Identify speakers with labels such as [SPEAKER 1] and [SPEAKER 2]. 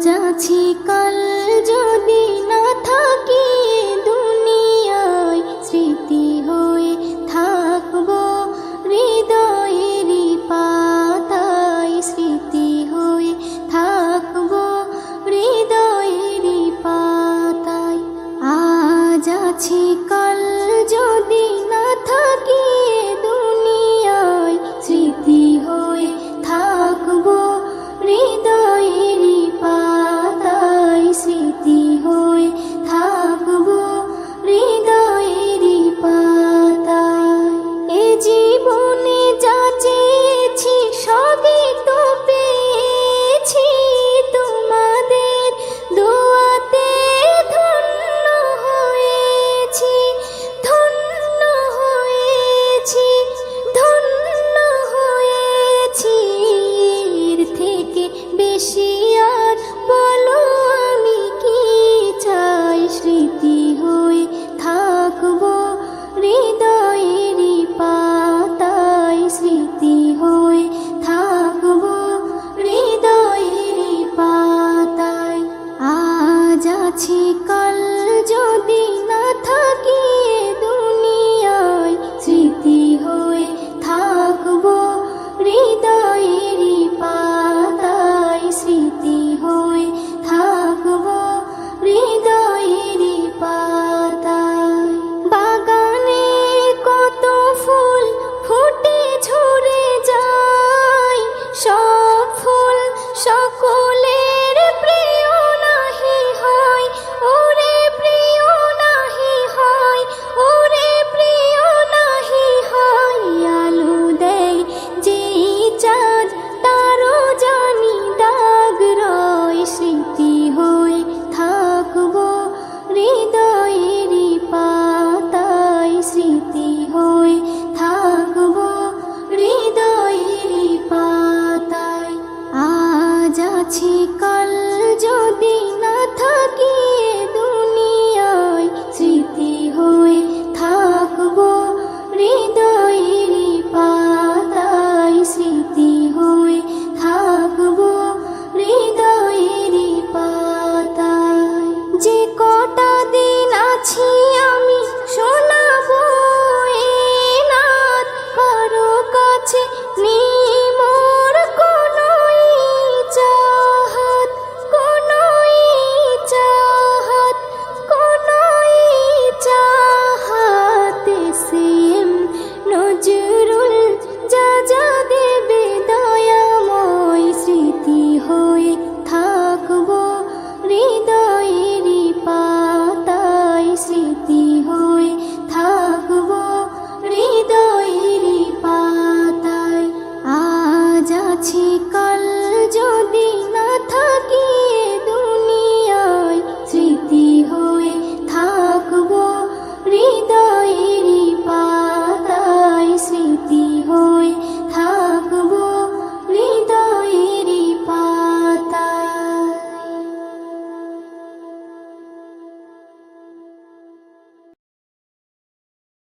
[SPEAKER 1] আছি কাল যদি না থাকি দুনিয়ায়, স্মৃতি হয়ে থাকবো হৃদয়েরই পাতায়, স্মৃতি হয়ে থাকবো হৃদয়েরই পাতায়। আজ আছি কাল যদি না থাকি দুনিয়ায়, স্মৃতি হয়ে থাকবো হৃদয়েরই পাতায়, স্মৃতি হয়ে থাকবো হৃদয়েরই পাতায়। এ জীবনে যা চেয়েছি সবই তো পেয়েছি, তোমাদের দোয়াতে ধন্য হয়েছি, ধন্য হয়েছি, ধন্য হয়েছি। এর থেকে বেশি আর বলো আমি কি চাই, স্মৃতি হয়ে থাকবো হৃদয়েরই পাতায়, স্মৃতি হয়ে থাকবো হৃদয়েরই পাতায়। আজ আছি কাল যদি না থাকি দুনিয়ায়, স্মৃতি হয়ে থাকবো হৃদয়েরই পাতায়, স্মৃতি হয়ে থাকবো হৃদয়েরই পাতায়। বাগানে কত ফুল ফুটে ঝরে যায়, সব ফুল সকলের প্রিয় নাহি হয়, ওরে প্রিয় নাহি হয়, ওরে প্রিয় নাহি হয়। আলো দেয় যে চাঁদ তারও জানি দাগ রয়, স্মৃতি হয়ে থাকবো হৃদয়েরই পাতায়, স্মৃতি হয়ে থাকবো হৃদয়েরই পাতায়। আজ আছি কাল যদি